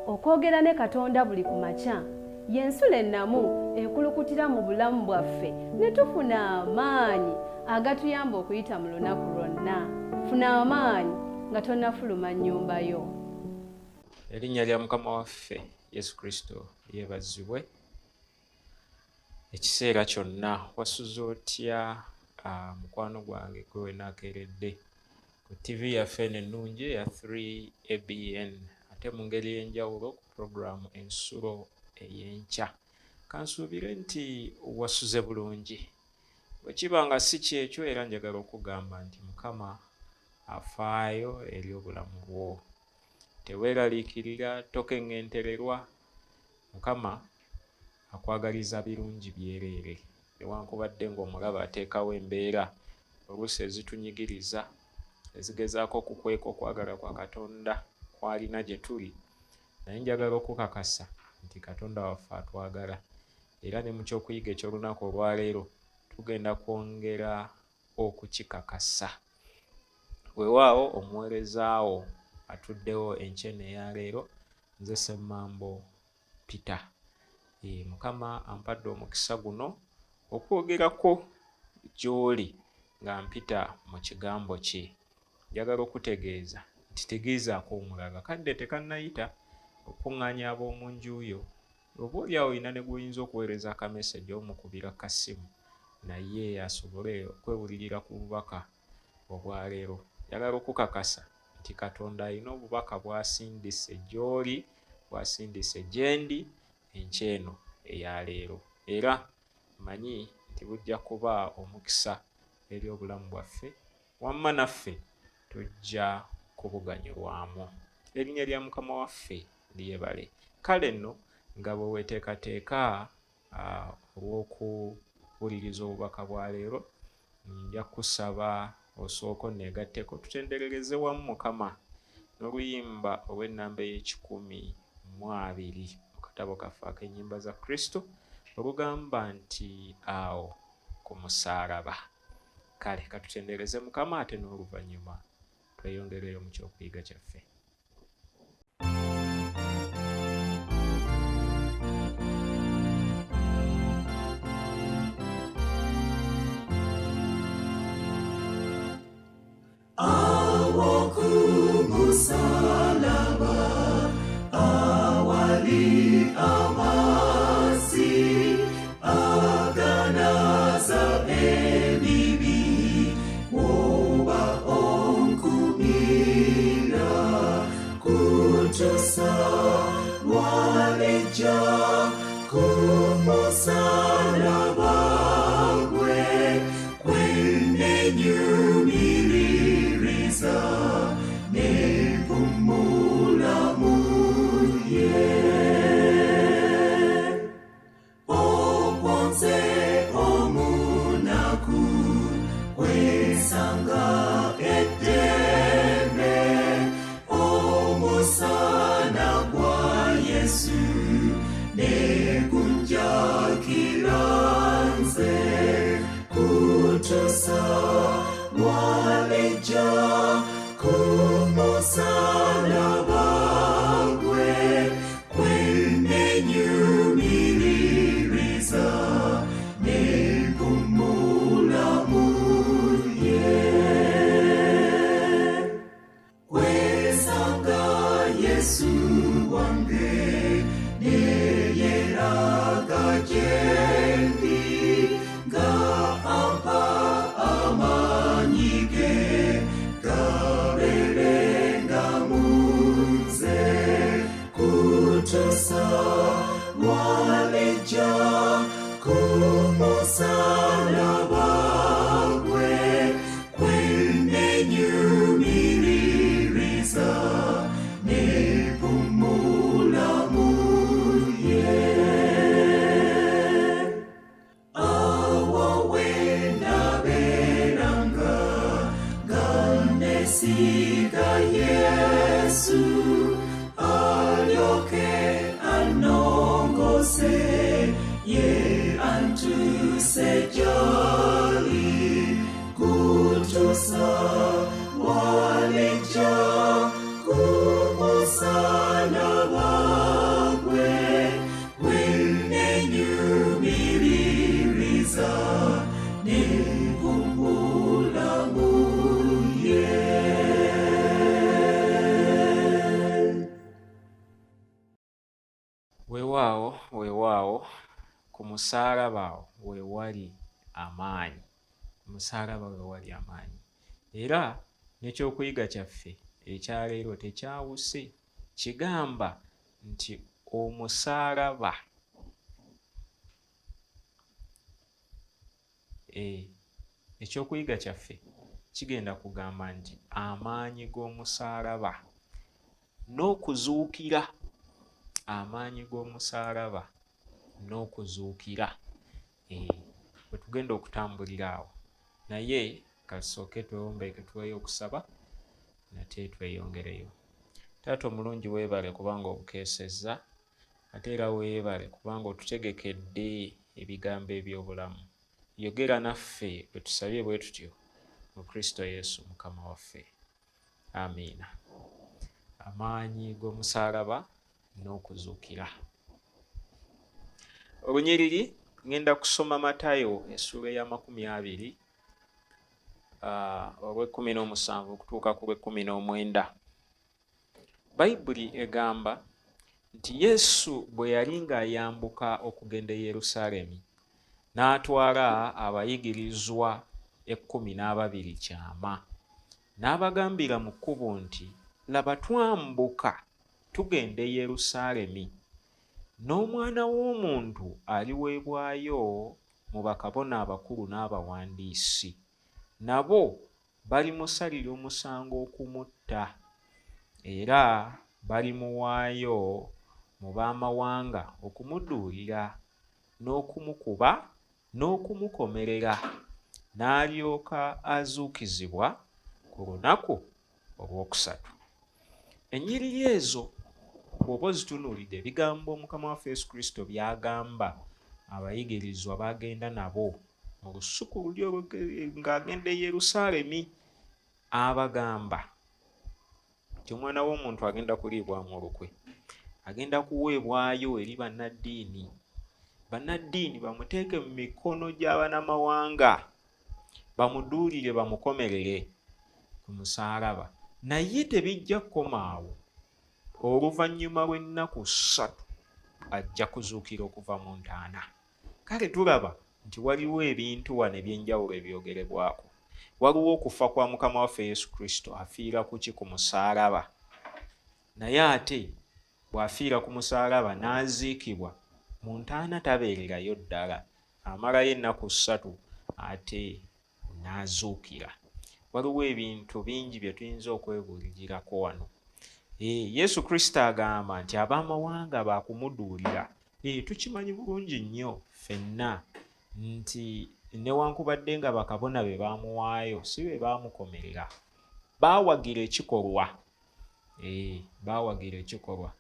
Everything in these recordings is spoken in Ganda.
okwogera ne Katonda buli ku makya y'ensula ennamu ekulukutira mu bulamu bwaffe ne tufuna amaanyi agatuyamba okuyita mu lunaku lwonna. Funa amaanyi nga tonnafuluma nnyumba yo. Erinnya lya Mukama waffe Yesu Kristo yeebazibwe. Ekiseera kyonna wasuze otya mukwano gwange gwe wenaakeeredde ku TV yaffe eno ennungi eya 3ABN ate mu ngeri y'enjawulo ku puroguramu ensulo ey'enkya. Kansuubire nti wasuze bulungi. Bwe kiba nga si kyekyo era njagala okugamba nti Mukama afaayo eri obulamu bwo. Teweeraliikirira, tokeŋŋentererwa. Mukama akwagaliza birungi byereere. Newankubadde ng'omulaba ateekawo embeera oluusi ezitunyigiriza ezigezaako okukweka okwagala kwa Katonda kw'alina gye tuli, naye njagala okukakasa nti Katonda waffe atwagala era ne mu ky'okuyiga eky'olunaku olwaleero tugenda kwongera okukikakasa. Weewaawo omuweerezaawo atuddewo enkya eya leero, nze Ssemambo Peter. Mukama ampadde omukisa guno okwogerako gy'oli nga mpita mu kigambo kye. Njagala okutegeeza nti tegeezaako omulala kadde tekannayita okuŋŋaanya ab'omu nju yo. Oboolyawo olina ne gw'oyinza okuweereza akamesejja omukubira kasimu naye asobole okwewulirira ku bubaka obwaleero. Njagala okukakasa nti Katonda alina obubaka bw'asindise gy'oli, bw'asindise gye ndi enkya eno eya leero, era manyi nti bujja kuba omukisa eri obulamu bwaffe, wamma naffe tujja kubuganyulwamu. Erinnya lya Mukama waffe lyebale. Kale nno nga bwe weeteekateeka olw'okuwuliriza obubaka bwa leero, nja kusaba osooka onneegatteko tutenderereze wamu Mukama n'oluyimba olw'ennamba ey'ekikumi mu katabo kaffe ak'ennyimba za Kristo olugamba nti awo ku musaalaba. Kale katutendereze Mukama ate n'oluvannyuma tweyongereyo mu ky'okuyiga kyaffe. Awo ku musalaba awali amazzi aganaza ebibi, woba onkumira kutusa lwaleja ku musalaba gwe kwennenyumiririza nepumula muye. Okwonze omunaku kwesanga eddembe, omusana gwa Yesu negunjakira nze kutusa lwaleja ku musalaba gwe kwennenyumiririza nepumula muye. Kwesanga Yesu wange neyeraga gyendi nga ampa amaanyi ge gabeerenga munze kutusa lwaleja ku musalaba gwe kwennenyumiririza nepumula muye. Awo wenabeeranga nga nesiga Yesu alyoke annongose ye antuse gy'ali kutusa lwaleja ku musalaba weewaawo ku musaalaba we wali amaanyi. Ku musaalaba we wali amaanyi. Era n'ekyokuyiga kyaffe ekyaleero tekyawuse, kigamba nti omusaalaba ekyokuyiga kyaffe kigenda kugamba nti amaanyi g'omusaalaba n'okuzuukira, amaanyi g'omusaalaba n'okuzuukira bwe tugenda okutambulira awo. Naye kasooke twewombeeke tuweeyo okusaba nate tweyongereyo. Taata omulungi, weebale kubanga obukeesezza, ate era weebale kubanga otutegekedde ebigambo eby'obulamu. Yogera naffe bwe tusabye bwe tutyo mu Kristo Yesu Mukama waffe. Amiina. Amaanyi g'omusaalaba n'okuzuukira. Olunyiriri ngenda kusoma Matayo essula ya 20 olw'e17 okutuuka ku lw'e19. Bayibuli egamba nti Yesu bwe yali ng'ayambuka okugenda e Yerusaalemi, n'atwala abayigirizwa 12 kyama, n'abagambira mu kkubo nti, laba twambuka tugenda e Yerusaalemi, n'Omwana w'Omuntu aliweebwayo mu bakabona abakulu n'abawandiisi, nabo balimusalira omusango okumutta, era balimuwaayo mu baamawanga okumuduulira n'okumukuba n'okumukomerera, n'alyoka azuukizibwa ku lunaku olwokusatu. Ennyiriri ezo bw'oba ozitunuulidde ebigambo Mukama waffe Yesu Kristo by'agamba abayigirizwa bagenda nabo mu lusuku luli ng'agenda e Yerusaalemi, abagamba nti Omwana w'Omuntu agenda kuliibwamu olukwe, agenda kuweebwayo eri bannaddiini. Bannaddiini bamuteeke mu mikono gy'abannamawanga, bamuduulire bamukomerere ku musaalaba. Naye tebijja kukoma awo. Oluvannyuma lw'ennaku 3 ajja kuzuukira okuva mu ntaana. Kale tulaba nti waliwo ebintu wano eby'enjawulo ebyogerebwako. Waliwo okufa kwa Mukama waffe Yesu Kristo, afiira ku ki? Ku musaalaba. Naye ate bw'afiira ku musaalaba n'aziikibwa, mu ntaana tabeererayo ddala, amalayo ennaku 3 ate n'azuukira. Waliwo ebintu bingi bye tuyinza okwebuulirirako wano. Yesu Kristo agamba nti abaamawanga baakumuduulira. Tukimanyi bulungi nnyo ffenna nti newankubadde nga bakabona be baamuwaayo, si be baamukomerera, baawagira ekikolwa. Baawagira ekikolwa.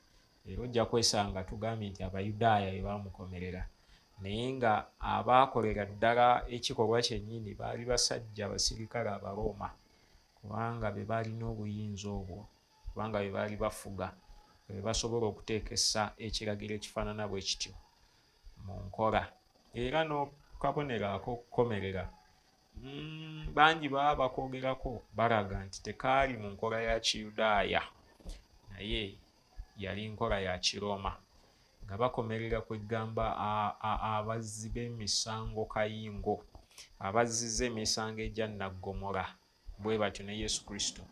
Era ojja kwesanga tugambye nti Abayudaaya be baamukomerera, naye nga abaakolera ddala ekikolwa kyennyini baali basajja basirikale Abaroma, kubanga be baalina obuyinza obwo, kubanga be baali bafuga, be basobola okuteekesa ekiragiro ekifaanana bwe kityo mu nkola. Era n'okabonero ak'okukomerera, bangi baba bakoogerako balaga nti tekaali mu nkola ya Kiyudaaya, naye yali nkola ya Kiroma, nga bakomerera kwegamba abazzi b'emisango kayingo, abazziza emisango egya Nnaggomora. Bwe batyo ne Yesu Kristo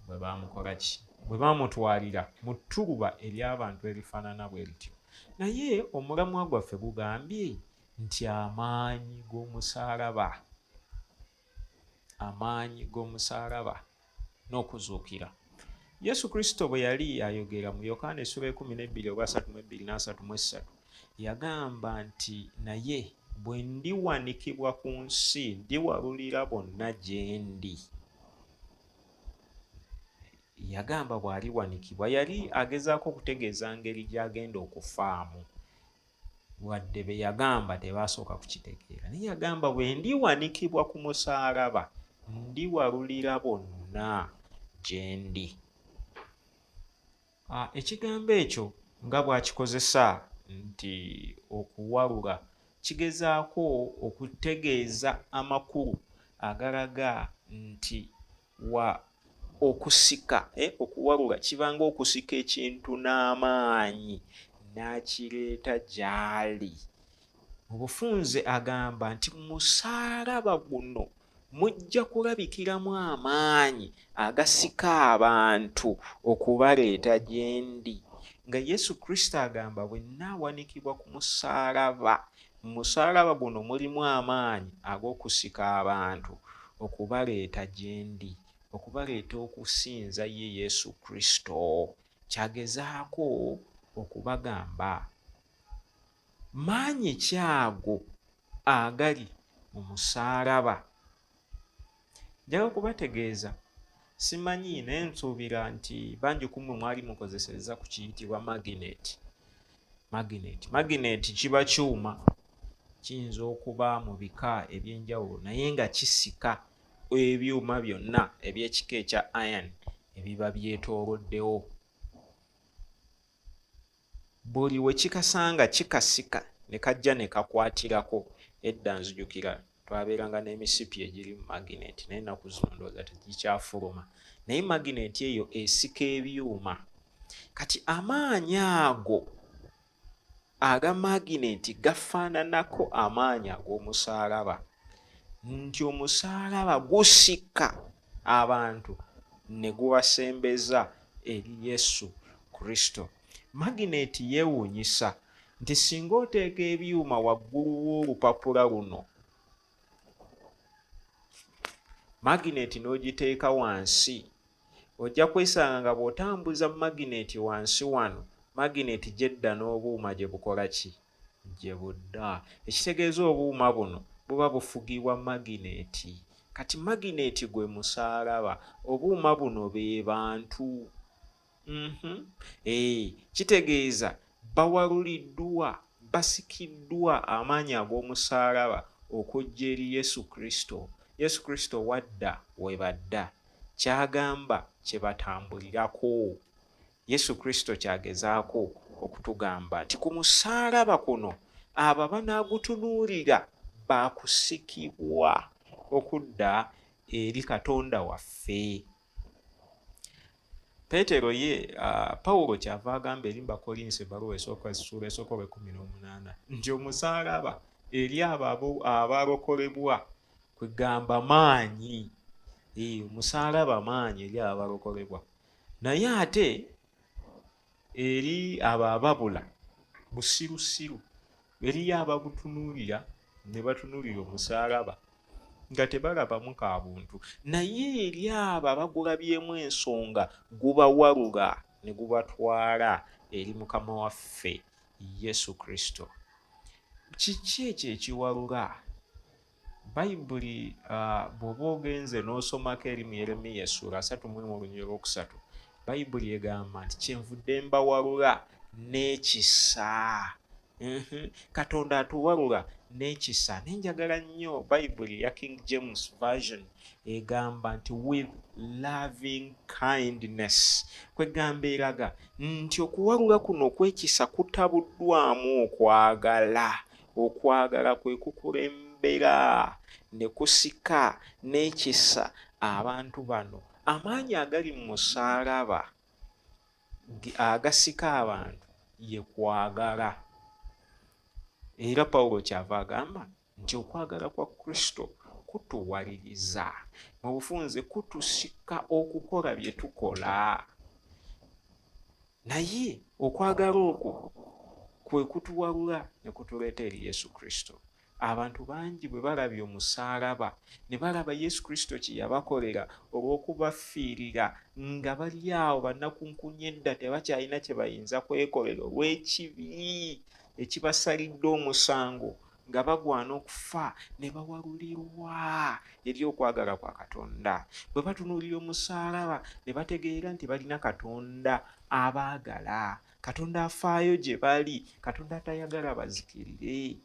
bwe baamukola ki? Bwe baamutwalira mu ttuluba ery'abantu erifaanana bwe lityo. Naye omulamwa gwaffe gugambye nti amaanyi g'omusaalaba n'okuzuukira. Yesu Kristo bwe yali ayogera mu Yokaana essula 12:32-33, yagamba nti naye bwe ndiwanikibwa ku nsi ndiwalulira bonna gye ndi. Yagamba bw'aliwanikibwa yali agezaako okutegeeza ngeri gy'agenda okufaamu, wadde be yagamba tebaasooka kukitegeera. Naye yagamba bwe ndiwanikibwa ku musaalaba ndiwalulira bonna gye ndi. Ekigambo ekyo nga bw'akikozesa nti okuwalula, kigezaako okutegeeza amakulu agalaga nti okusika, okuwalula kibanga okusika ekintu n'amaanyi n'akireeta gy'ali. Mu bufunze agamba nti musaalaba guno mujja kulabikiramu amaanyi agasika abantu okubaleeta gye ndi. Nga Yesu Kristo agamba bwe nnaawanikibwa ku musaalaba, mu musaalaba guno mulimu amaanyi ag'okusika abantu okubaleeta gye ndi, okubaleeta okusinza ye Yesu Kristo. Kyagezaako okubagamba maanyi ki ago agali mu musaalaba. Njagala okubategeeza, simanyi naye nsuubira nti bangi ku mmwe mwali mukozeseza ku kiyitibwa magineti. Magineti kiba kyuma, kiyinza okuba mu bika eby'enjawulo naye nga kisika ebyuma byonna eby'ekika ekya iron ebiba byetooloddewo. Buli we kikasanga kikasika ne kajja ne kakwatirako. Edda nzijukira twabeeranga n'emisipi egiri mu magineti naye ennaku zino ndowooza tegikyafuluma, naye magineti eyo esika ebyuma. Kati amaanyi ago aga magineti gafaananako amaanyi ag'omusaalaba, nti omusaalaba gusika abantu ne gubasembeza eri Yesu Kristo. Magineti yeewuunyisa nti singa oteeka ebyuma waggulu w'olupapula luno, magineti n'ogiteeka wansi, ojja kwesanga nga bw'otambuza magineti wansi wano, magineti gyedda n'obuuma gye bukola ki? Gye budda. Ekitegeeza obuuma buno buba bufugibwa magineti. Kati magineti gwe musaalaba, obuuma buno be bantu. Kitegeeza bawaluliddwa, basikiddwa amaanyi ag'omusaalaba okujja eri Yesu Kristo. Yesu Kristo wadda we badda, kyagamba kye batambulirako. Yesu Kristo kyagezaako okutugamba nti ku musaalaba kuno abo banaagutunuulira baakusikibwa okudda eri Katonda waffe. Peetero Pawulo kyava agamba eri Bakolinso ebbaluwa esooka essuula esooka 18 nti omusaalaba eri abo abalokolebwa kwegamba maanyi. Omusaalaba maanyi eri abalokolebwa, naye ate eri abo ababula busirusiru, eri abagutunuulira ne batunuulira omusaalaba nga tebalabamu ka buntu, naye eri abo abagulabyemu ensonga gubawalula ne gubatwala eri Mukama waffe Yesu Kristo. Kiki ekyo ekiwalula? Bayibuli bw'oba ogenze n'osomako eri mu Yeremiya essula 3:3, Bayibuli egamba nti kyenvudde mbawalula n'ekisa. Katonda atuwalula n'ekisa. Nenjagala nnyo Bayibuli ya King James Version egamba nti with loving kindness. Kwegamba eraga nti okuwalula kuno okw'ekisa kutabuddwamu okwagala. Okwagala kwe kukulembera ne kusika n'ekisa abantu bano. Amaanyi agali mu musaalaba agasika abantu ye kwagala. Era Pawulo kyava agamba nti okwagala kwa Kristo kutuwaliriza, mu bufunze kutusika okukola bye tukola. Naye okwagala okwo kwe kutuwalula ne kutuleeta eri Yesu Kristo. Abantu bangi bwe balabye omusaalaba ne balaba Yesu Kristo kye yabakolera olw'okubafiirira nga bali awo bannakunkunya edda tebakyalina kye bayinza kwekolera olw'ekibi ekibasalidde omusango nga bagwana okufa, ne bawalulirwa eri okwagala kwa Katonda. Bwe batunuulira omusaalaba ne bategeera nti balina Katonda abaagala, Katonda afaayo gye bali, Katonda atayagala bazikirire.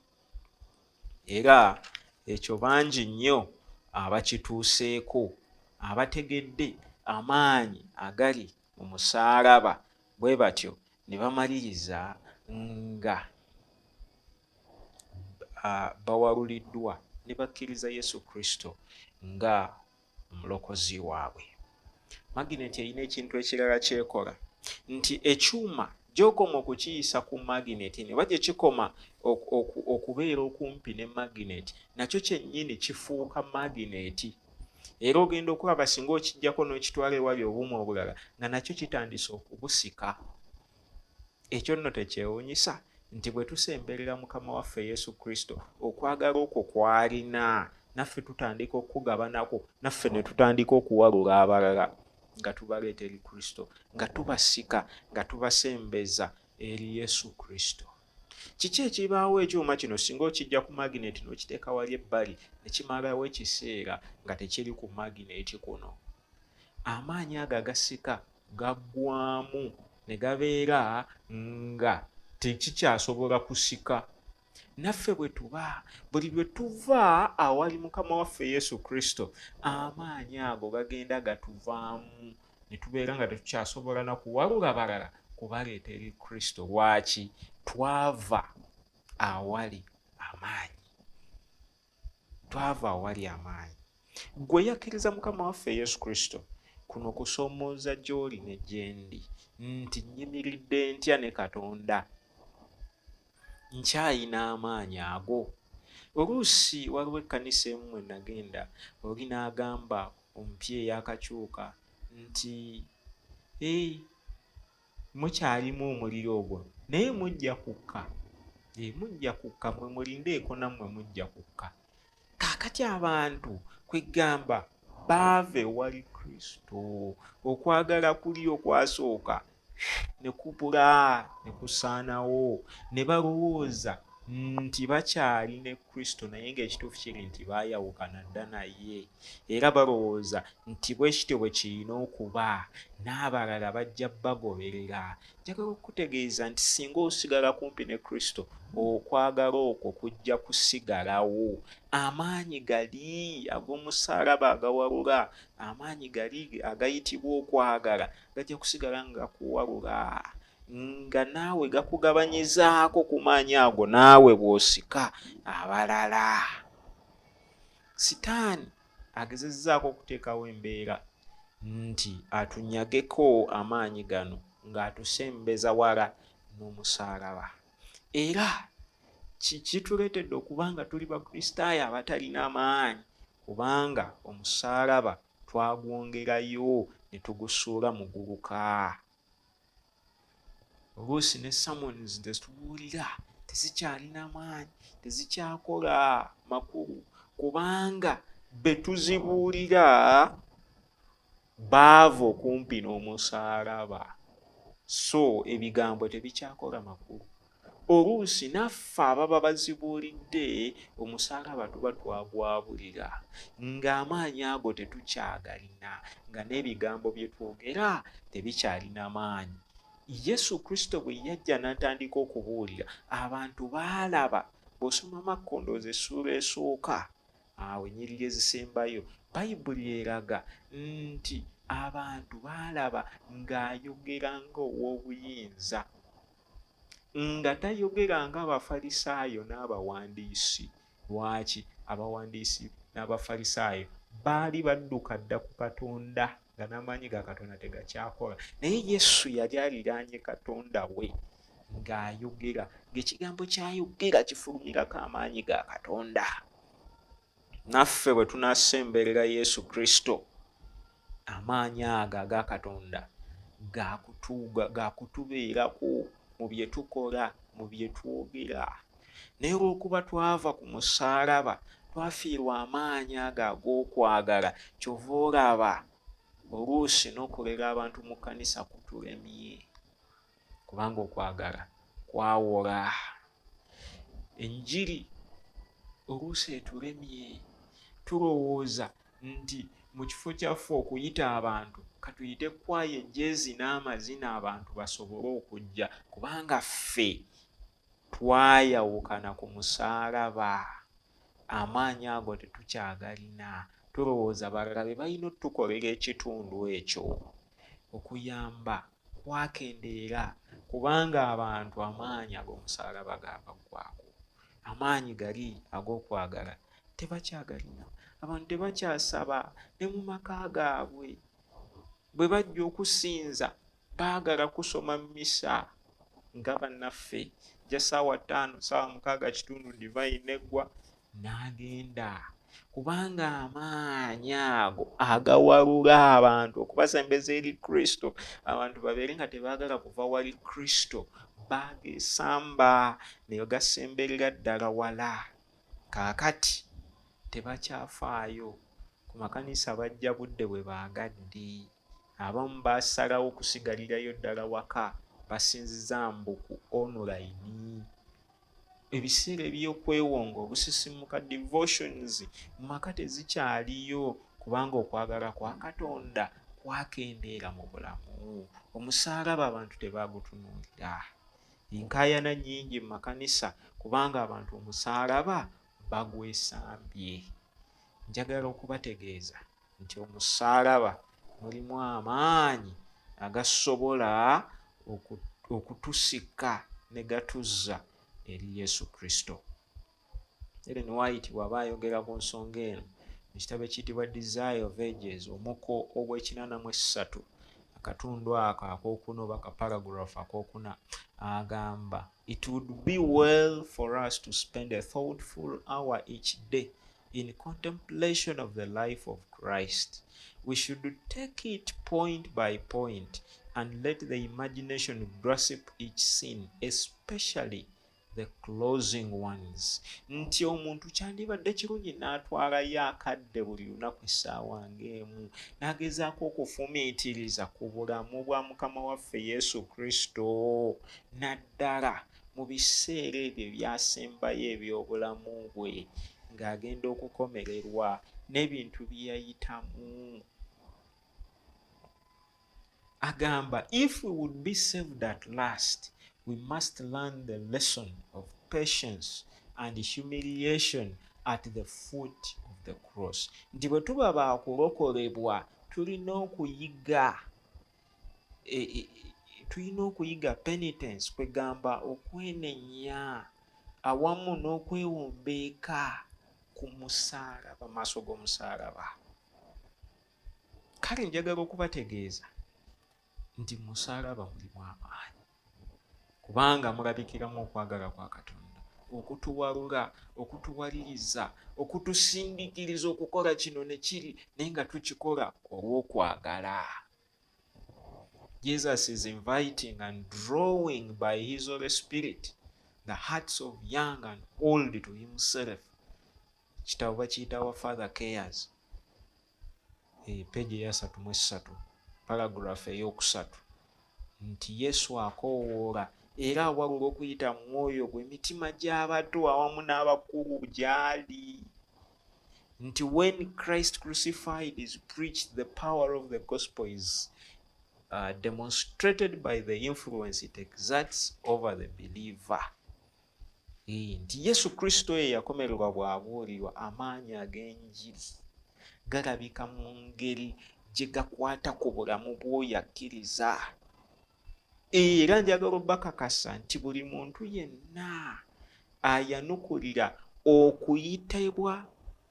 Era ekyo bangi nnyo abakituuseeko, abategedde amaanyi agali mu musaalaba, bwe batyo ne bamaliriza nga bawaluliddwa ne bakkiriza Yesu Kristo nga omulokozi waabwe. Magineti erina ekintu ekirala kyekola, nti ekyuma gy'okoma okukiyisa ku magnet ne bajje kikoma okubeera okumpi ne magnet nakyo kyennyini kifuuka magnet. Era ogenda okulaba singa okijjako n'okitwala ewali obuuma obulala nga nakyo kitandise okubusika. Ekyo nno tekyewuunyisa nti bwe tusemberera Mukama waffe Yesu Kristo okwagala okwo kw'alina naffe tutandika okugabanako, naffe ne tutandika okuwalula abalala nga tubaleeta eri Kristo, nga tubasika, nga tubasembeza eri Yesu Kristo. Kiki ekibaawo ekyuma kino singa okijja ku magnet n'okiteeka wali ebbali ne kimalawo ekiseera nga tekiri ku magnet kuno? Amaanyi ago agasika gaggwaamu ne gabeera nga tekikyasobola kusika. Naffe bwe tuba buli lwe tuva awali Mukama waffe Yesu Kristo, amaanyi ago gagenda gatuvaamu ne tubeera nga tetukyasobola na kuwalula balala kubaleeta eri Kristo. Lwaki? Twava awali amaanyi. Twava awali amaanyi. Gwe yakkiriza Mukama waffe Yesu Kristo, kuno kusoomooza gy'oli ne gyendi nti nyimiridde ntya ne Katonda, nkyayina amaanyi ago. Oluusi waliwo ekkanisa emu mwe nagenda, oli n'agamba omupya eyakakyuka nti mukyalimu omuliro ogwo naye mujja kukka. Mujja kukka, mwe mulindeeko nammwe mujja kukka. Kaakati abantu kwegamba baave wali Kristo, okwagala kuli okwasooka ne kubula ne kusaanawo, ne balowooza nti bakyali ne Kristo naye ng'ekituufu kiri nti baayawukana dda naye, era balowooza nti bwe kityo bwe kirina okuba, n'abalala bajja bagoberera. Njagala okutegeeza nti singa osigala kumpi ne Kristo, okwagala okwo kujja kusigalawo. Amaanyi gali ag'omusaalaba agawalula, amaanyi gali agayitibwa okwagala gajja kusigala nga kuwalula, nga naawe gakugabanyizaako ku maanyi ago naawe bw'osika abalala. Sitaani agezezzaako okuteekawo embeera nti atunyageko amaanyi gano ng'atusembeza wala n'omusaalaba. Era kituleetedde okuba nga tuli Bakristaayo abatalina maanyi, kubanga omusaalaba twagwongerayo ne tugusuula mu guluka. Oluusi ne sermons tetubuulira tezikyalina maanyi, tezikyakola makulu, kubanga be tuzibuulira baava okumpi n'omusaalaba, so ebigambo tebikyakola makulu. Oluusi naffe ababa bazibuulidde omusaalaba tuba twagwabulira, ng'amaanyi ago tetukyagalina, nga n'ebigambo bye twogera tebikyalina maanyi. Yesu Kristo bwe yajja n'atandika okubuulira, abantu baalaba. Bw'osoma Makko ndowooza essuula esooka, awo ennyiriri ezisembayo, Bayibuli eraga nti abantu baalaba ng'ayogera ng'ow'obuyinza, nga tayogera ng'Abafalisaayo n'abawandiisi. Lwaki? Abawandiisi n'Abafalisaayo baali badduka dda ku Katonda nga n'amaanyi ga Katonda tegakyakola, naye Yesu yali aliraanye Katonda we ng'ayogera, ng'ekigambo ky'ayogera kifulumirako amaanyi ga Katonda. Naffe bwe tunaasemberera Yesu Kristo, amaanyi ago aga Katonda gaakutubeerako mu bye tukola, mu bye twogera. Naye olw'okuba twava ku musaalaba, twafiirwa amaanyi ago ag'okwagala, kyova olaba oluusi n'okulera abantu mu kkanisa kutulemye, kubanga okwagala kwawola. Enjiri oluusi etulemye, tulowooza nti mu kifo kyaffe okuyita abantu katuyite kwaya ejjeezi n'amazina abantu basobole okujja, kubanga ffe twayawukana ku musaalaba. Amaanyi ago tetukyagalina. Tulowooza balala be balina otukolera ekitundu ekyo. Okuyamba kwakendeera, kubanga abantu amaanyi ag'omusaalaba gaabaggwaako. Amaanyi gali ag'okwagala tebakyagalina. Abantu tebakyasaba ne mu maka gaabwe. Bwe bajja okusinza baagala kusoma mmisa, nga bannaffe ja ssaawa 5 ssaawa 6 divine neggwa n'agenda, kubanga amaanyi ago agawalula abantu okubasembeza eri Kristo, abantu babeere nga tebaagala kuva wali Kristo, bagesamba ne gasemberera ddala wala. Kaakati tebakyafaayo ku makanisa bajja budde bwe baagadde. Abamu basalawo kusigalirayo ddala waka, basinziza mbu ku online. Ebiseera eby'okwewonga obusisimuka devotions mu maka tezikyaliyo, kubanga okwagala kwa Katonda kwakendeera mu bulamu. Omusaalaba abantu tebaagutunuulira. Enkaayana nnyingi mu makanisa kubanga abantu omusaalaba bagwesambye. Njagala okubategeeza nti omusaalaba mulimu amaanyi agasobola okutusika ne gatuzza eri Yesu Kristo. Ellen White bw'aba ayogera ku nsonga eno mu kitabo ekiyitibwa Desire of Ages omuko ogw'K83 akatundu ako akokuna oba kaparagraph akokuna agamba, it would be well for us to spend a thoughtful hour each day in contemplation of the life of Christ. We should take it point by point and let the imagination grasp each scene, especially the closing ones. Nti omuntu kyandibadde kirungi n'atwalayo akadde buli lunaku essaawa ng'emu n'agezaako okufumiitiriza ku bulamu bwa Mukama waffe Yesu Kristo, naddala mu biseera ebyo byasembayo eby'obulamu bwe ng'agenda okukomererwa n'ebintu bye yayitamu. Agamba, if we would be saved at last, we must learn the lesson of patience and humiliation at the foot of the cross. Nti bwe tuba baakulokolebwa tulina okuyiga penitence, kwegamba okwenenya awamu n'okwewombeeka ku musaalaba, maaso g'omusaalaba. Kale njagala okubategeeza nti musaalaba mulimu amaanyi, kubanga mulabikiramu okwagala kwa Katonda okutuwalula, okutuwaliriza, okutusindiikiriza okukola kino ne kiri, naye nga tukikola olw'okwagala. Jesus is inviting and drawing by his Holy Spirit the hearts of young and old to himself. Kitabo bakiyita Father Cares, peegi eya 33 paragraph eyokusatu, nti Yesu akoowoola era awalula okuyita mu mwoyo gw'emitima gy'abato awamu n'abakulu gy'ali. Nti when Christ crucified is preached, the power of the gospel is demonstrated by the influence it exerts over the believer. Nti Yesu Kristo ye yakomererwa bw'abuulirwa, amaanyi ag'enjiri galabika mu ngeri gye gakwata ku bulamu bw'oyo akkiriza. Era njagala obbakakasa nti buli muntu yenna ayanukulira okuyitibwa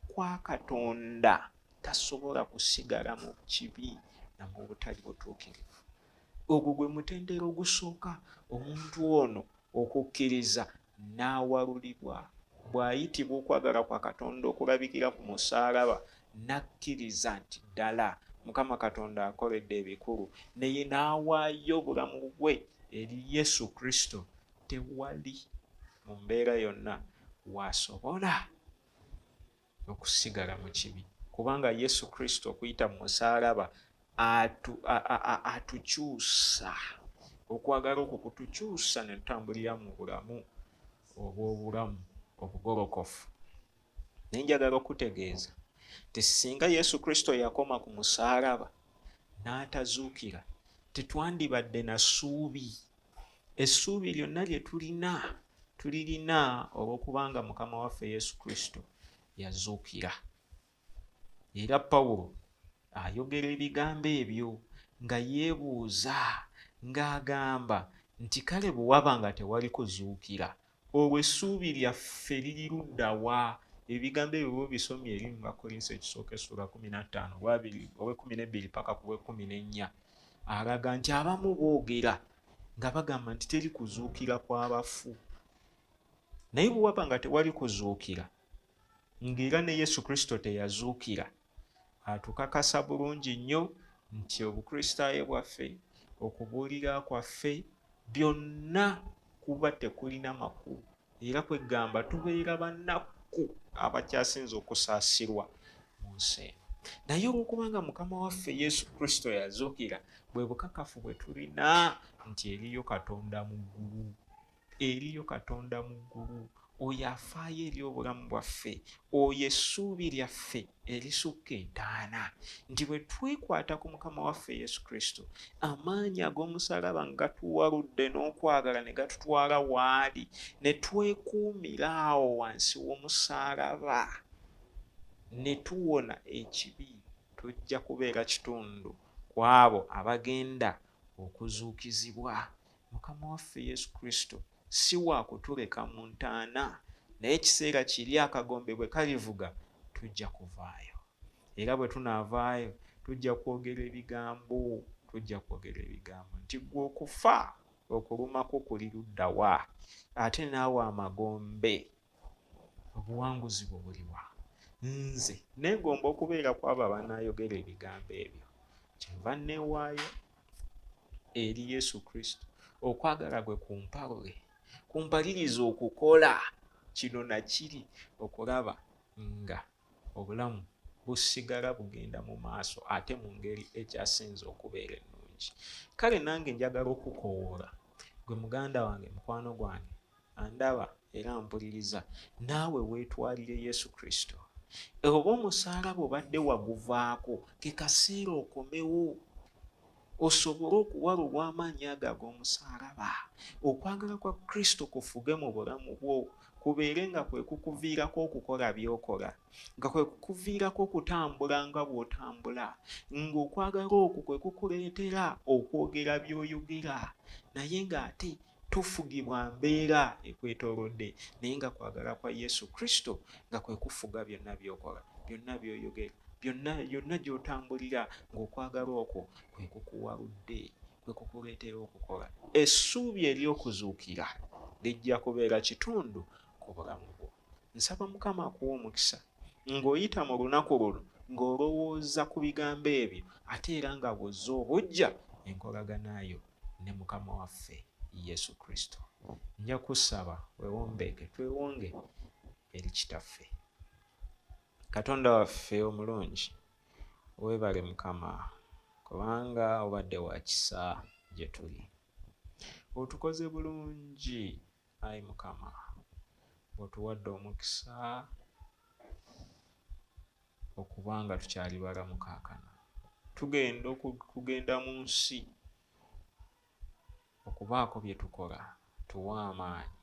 kwa Katonda tasobola kusigala mu kibi na mu butali butuukirivu. Ogwo gwe mutendera ogusooka, omuntu ono okukkiriza n'awalulibwa, bw'ayitibwa okwagala kwa Katonda okulabikira ku musaalaba, n'akkiriza nti ddala Mukama Katonda akoledde ebikulu, naye n'awaayo obulamu bwe eri Yesu Kristo, tewali mu mbeera yonna waasobola okusigala mu kibi, kubanga Yesu Kristo okuyita mu musaalaba atukyusa. Okwagala okwo kutukyusa ne tutambulira mu bulamu obw'obulamu obugolokofu. Naye njagala okutegeeza nti singa Yesu Kristo yakoma ku musaalaba n'atazuukira, tetwandibadde na ssuubi. Essuubi lyonna lye tulirina olw'okubanga Mukama waffe Yesu Kristo yazuukira. Era Pawulo ayogera ebigambo ebyo nga yeebuuza ng'agamba nti kale bwe waba nga tewali kuzuukira, olwo essuubi lyaffe liri ludda wa? Ebigambo ebyo bisomye eri mu Bakolinso ekisooka essula 15 olw'12 paka ku 14, alaga nti abamu boogera nga bagamba nti teri kuzuukira kw'abafu. Naye bwe waba nga tewali kuzuukira, ng'era ne Yesu Kristo teyazuukira, atukakasa bulungi nnyo nti obukristaayo bwaffe, okubuulira kwaffe, byonna kuba tekulina makulu, era kwegamba tubeera bannaku abakyasinze okusaasirwa mu nsi eno. Naye olwokubanga Mukama waffe Yesu Kristo yazuukira, bwe bukakafu bwe tulina nti eriyo Katonda mu ggulu, eriyo Katonda mu ggulu, oyo afaayo eri obulamu bwaffe, oyo essuubi lyaffe erisukka entaana, nti bwe twekwata ku Mukama waffe Yesu Kristo, amaanyi ag'omusalaba nga gatuwaludde n'okwagala ne gatutwala waali, ne twekuumira awo wansi w'omusalaba, ne tuwona ekibi, tujja kubeera kitundu ku abo abagenda okuzuukizibwa. Mukama waffe Yesu Kristo si wa kutuleka mu ntaana, naye ekiseera kiri akagombe bwe kalivuga tujja kuvaayo. Era bwe tunaavaayo tujja kwogera ebigambo nti gwe okufa okulumako kuli ludda wa, ate naawe amagombe obuwanguzi bwo buliwa. Nze neegomba okubeera ku abo abanaayogera ebigambo ebyo. Kyenva neewaayo eri Yesu Kristo, okwagala gwe kumpaliriza okukola kino na kiri, okulaba nga obulamu busigala bugenda mu maaso ate mu ngeri ekyasinze okubeera ennungi. Kale nange njagala okukoowoola gwe muganda wange, mukwano gwange andaba era mpuliriza, naawe weetwalire Yesu Kristo. Oba omusaalaba obadde waguvaako, ke kaseera okomewo, osobole okuwalulwa amaanyi ago ag'omusalaba. Okwagala kwa Kristo kufuge mu bulamu bwo, kubeere nga kwe kukuviirako okukola by'okola, nga kwe kukuviirako okutambula nga bw'otambula, ng'okwagala okwo kwe kukuleetera okwogera by'oyogera, naye ng'ate tofugibwa mbeera ekwetoolodde, naye nga kwagala kwa Yesu Kristo nga kwe kufuga byonna by'okola, byonna by'oyogera, byonna gy'otambulira, ng'okwagala okwo kwe kukuwaludde, kwe kukuleetera okukola. Essuubi ery'okuzuukira lijja kubeera kitundu ku bulamu bwo. Nsaba Mukama akuwa omukisa ng'oyita mu lunaku luno ng'olowooza ku bigambo ebyo, ate era nga bw'ozza obujja enkolaganayo ne Mukama waffe Yesu Kristo. Nja kusaba weewombeeke, twewonge eri Kitaffe. Katonda waffe omulungi, weebale Mukama, kubanga obadde wa kisa gye tuli. Otukoze bulungi, ayi Mukama, otuwadde omukisa okubanga tukyali balamu kaakano. Tugenda okugenda mu nsi okubaako bye tukola, tuwe amaanyi.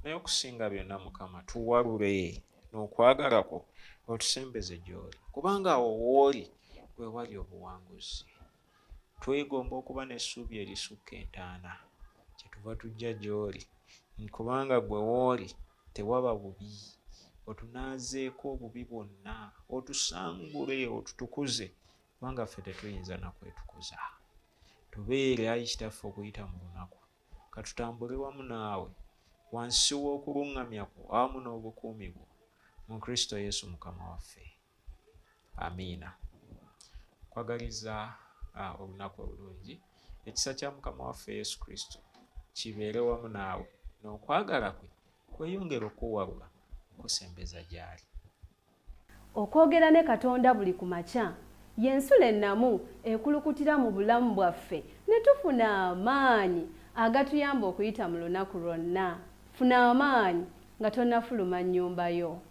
Naye okusinga byonna Mukama, tuwalule n'okwagala kwo otusembeze gy'oli, kubanga awo w'oli we wali obuwanguzi. Twegomba okuba n'essuubi erisukka entaana, kyetuva tujja gy'oli, kubanga gwe w'oli tewaba bubi. Otunaazeeko obubi bwonna, otusangule, otutukuze, kubanga ffe tetuyinza na kwetukuza. Tubeere, ayi Kitaffe, okuyita mu lunaku, katutambule wamu naawe wansi w'okuluŋŋamya kwo awamu n'obukuumi bwo, mu Kristo Yesu Mukama waffe. Amiina. Kwagaliza olunaku olulungi. Ekisa kya Mukama waffe Yesu Kristo kibeere wamu naawe, n'okwagala kwe kweyongera okuwalula okusembeza gy'ali. Okwogera ne Katonda buli ku makya y'ensula ennamu ekulukutira mu bulamu bwaffe ne tufuna amaanyi agatuyamba okuyita mu lunaku lwonna. Funa amaanyi nga tonnafuluma nnyumba yo.